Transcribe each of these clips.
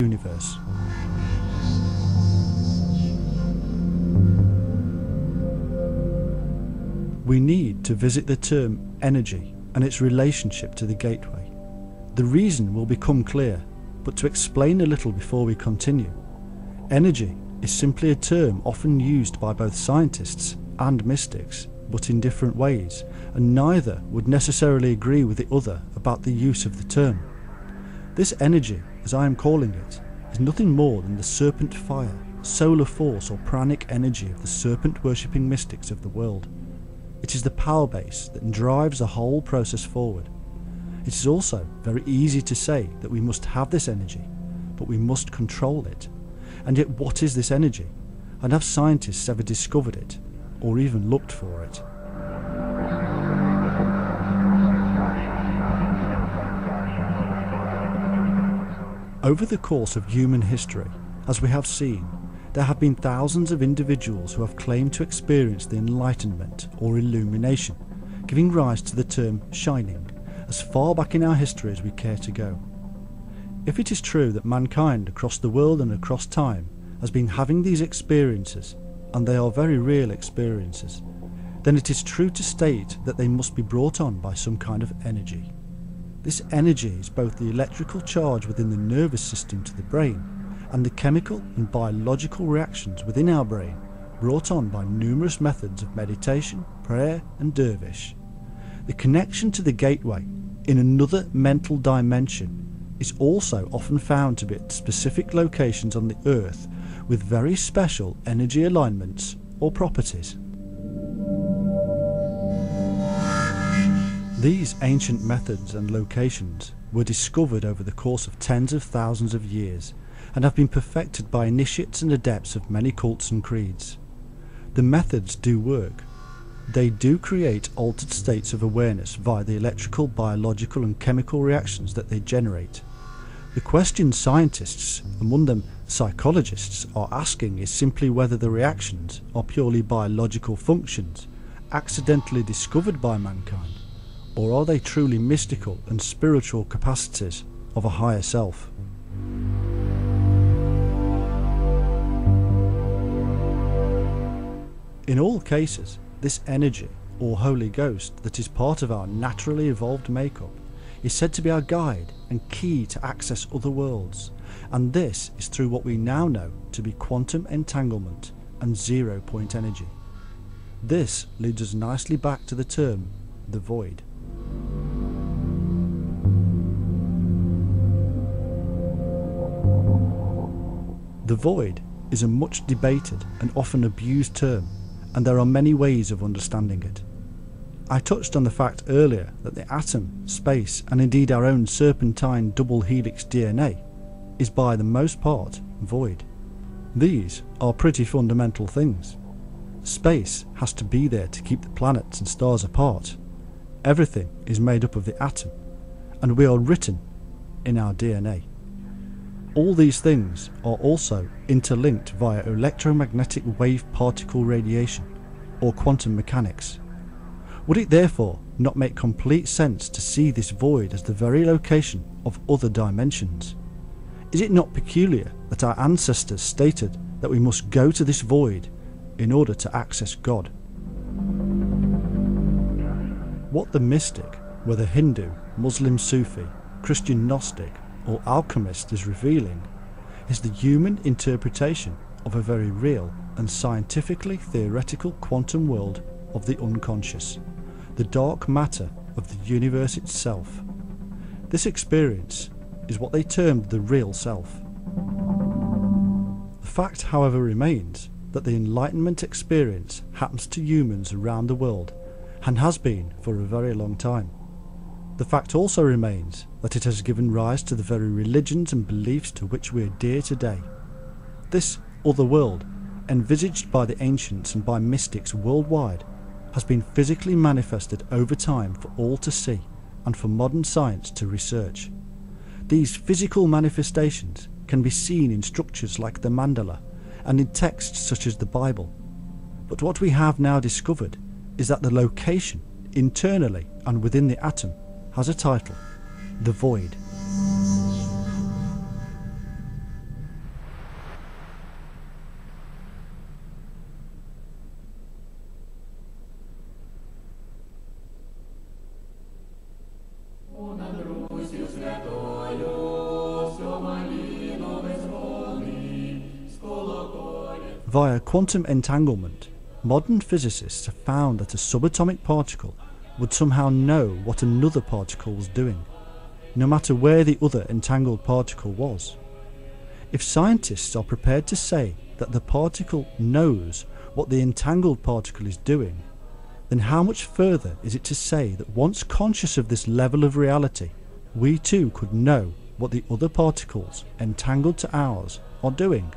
universe. We need to visit the term energy and its relationship to the gateway. The reason will become clear, but to explain a little before we continue, energy is simply a term often used by both scientists and mystics, but in different ways, and neither would necessarily agree with the other about the use of the term. This energy, as I am calling it, is nothing more than the serpent fire, solar force or pranic energy of the serpent worshipping mystics of the world. It is the power base that drives the whole process forward. It is also very easy to say that we must have this energy, but we must control it. And yet what is this energy? And have scientists ever discovered it, or even looked for it? Over the course of human history, as we have seen, there have been thousands of individuals who have claimed to experience the enlightenment or illumination, giving rise to the term shining, as far back in our history as we care to go. If it is true that mankind across the world and across time has been having these experiences, and they are very real experiences, then it is true to state that they must be brought on by some kind of energy. This energy is both the electrical charge within the nervous system to the brain and the chemical and biological reactions within our brain brought on by numerous methods of meditation, prayer and dervish. The connection to the gateway in another mental dimension is also often found to be at specific locations on the earth with very special energy alignments or properties. These ancient methods and locations were discovered over the course of tens of thousands of years and have been perfected by initiates and adepts of many cults and creeds. The methods do work. They do create altered states of awareness via the electrical, biological and chemical reactions that they generate. The question scientists, among them psychologists, are asking is simply whether the reactions are purely biological functions, accidentally discovered by mankind, or are they truly mystical and spiritual capacities of a higher self? In all cases, this energy, or Holy Ghost, that is part of our naturally evolved makeup, is said to be our guide and key to access other worlds, and this is through what we now know to be quantum entanglement and zero-point energy. This leads us nicely back to the term, the void. The void is a much debated and often abused term, and there are many ways of understanding it. I touched on the fact earlier that the atom, space and indeed our own serpentine double helix DNA is by the most part void. These are pretty fundamental things. Space has to be there to keep the planets and stars apart. Everything is made up of the atom, and we are written in our DNA. All these things are also interlinked via electromagnetic wave particle radiation, or quantum mechanics. Would it therefore not make complete sense to see this void as the very location of other dimensions? Is it not peculiar that our ancestors stated that we must go to this void in order to access God? What the mystic, whether Hindu, Muslim Sufi, Christian Gnostic or alchemist, is revealing is the human interpretation of a very real and scientifically theoretical quantum world of the unconscious, the dark matter of the universe itself. This experience is what they termed the real self. The fact, however, remains that the enlightenment experience happens to humans around the world and has been for a very long time. The fact also remains that it has given rise to the very religions and beliefs to which we adhere today. This other world, envisaged by the ancients and by mystics worldwide, has been physically manifested over time for all to see and for modern science to research. These physical manifestations can be seen in structures like the mandala and in texts such as the Bible. But what we have now discovered is that the location, internally and within the atom, has a title, the void. Via quantum entanglement, modern physicists have found that a subatomic particle would somehow know what another particle was doing, no matter where the other entangled particle was. If scientists are prepared to say that the particle knows what the entangled particle is doing, then how much further is it to say that once conscious of this level of reality, we too could know what the other particles entangled to ours are doing?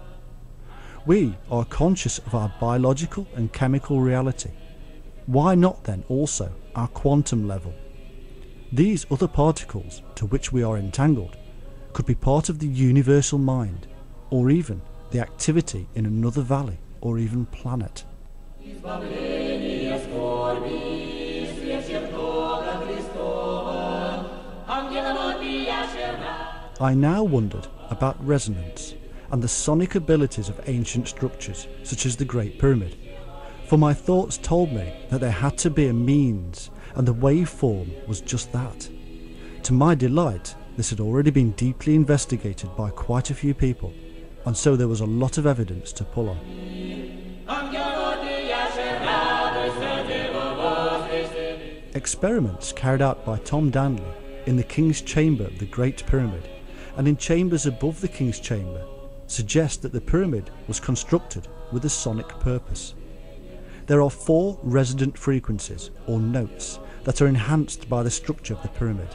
We are conscious of our biological and chemical reality. Why not then also our quantum level? These other particles to which we are entangled could be part of the universal mind, or even the activity in another valley or even planet. I now wondered about resonance and the sonic abilities of ancient structures such as the Great Pyramid, for my thoughts told me that there had to be a means, and the waveform was just that. To my delight, this had already been deeply investigated by quite a few people, and so there was a lot of evidence to pull on. Experiments carried out by Tom Danley in the King's Chamber of the Great Pyramid and in chambers above the King's Chamber suggest that the pyramid was constructed with a sonic purpose. There are 4 resonant frequencies, or notes, that are enhanced by the structure of the pyramid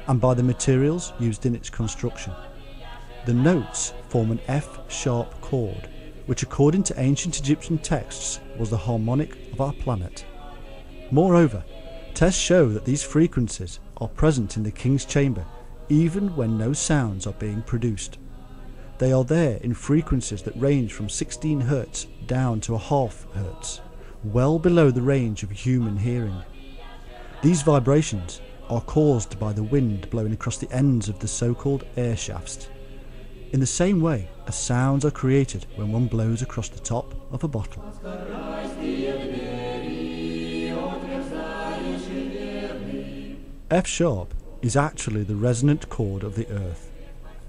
and by the materials used in its construction. The notes form an F-sharp chord, which according to ancient Egyptian texts was the harmonic of our planet. Moreover, tests show that these frequencies are present in the King's Chamber even when no sounds are being produced. They are there in frequencies that range from 16 Hz down to a half Hz, well below the range of human hearing. These vibrations are caused by the wind blowing across the ends of the so-called air shafts, in the same way as sounds are created when one blows across the top of a bottle. F-sharp is actually the resonant chord of the earth,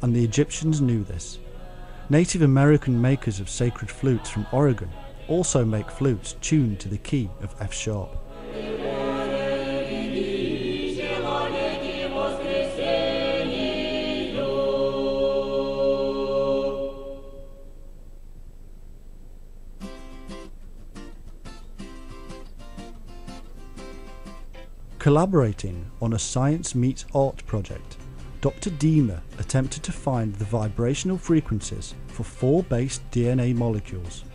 and the Egyptians knew this. Native American makers of sacred flutes from Oregon also make flutes tuned to the key of F-sharp. Collaborating on a science meets art project, Dr. Deemer attempted to find the vibrational frequencies for 4 base DNA molecules.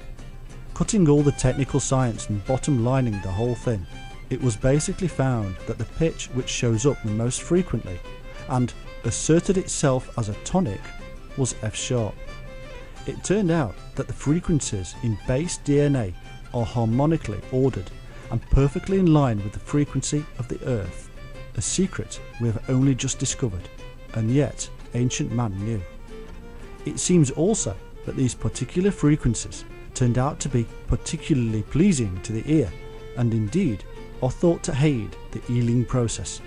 Cutting all the technical science and bottom lining the whole thing, it was basically found that the pitch which shows up the most frequently and asserted itself as a tonic was F-sharp. It turned out that the frequencies in base DNA are harmonically ordered and perfectly in line with the frequency of the Earth, a secret we have only just discovered, and yet ancient man knew. It seems also that these particular frequencies turned out to be particularly pleasing to the ear, and indeed are thought to aid the healing process.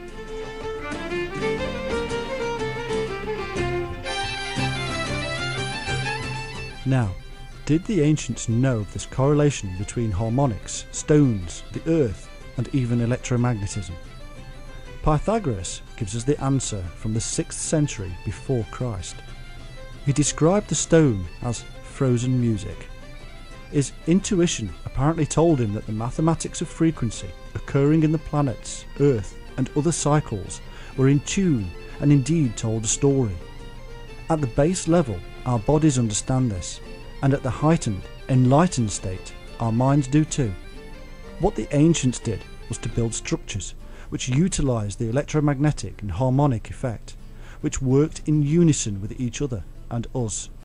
Now, did the ancients know of this correlation between harmonics, stones, the earth, and even electromagnetism? Pythagoras gives us the answer from the 6th century before Christ. He described the stone as frozen music. His intuition apparently told him that the mathematics of frequency occurring in the planets, Earth, and other cycles were in tune and indeed told a story. At the base level, our bodies understand this, and at the heightened, enlightened state, our minds do too. What the ancients did was to build structures which utilised the electromagnetic and harmonic effect, which worked in unison with each other and us.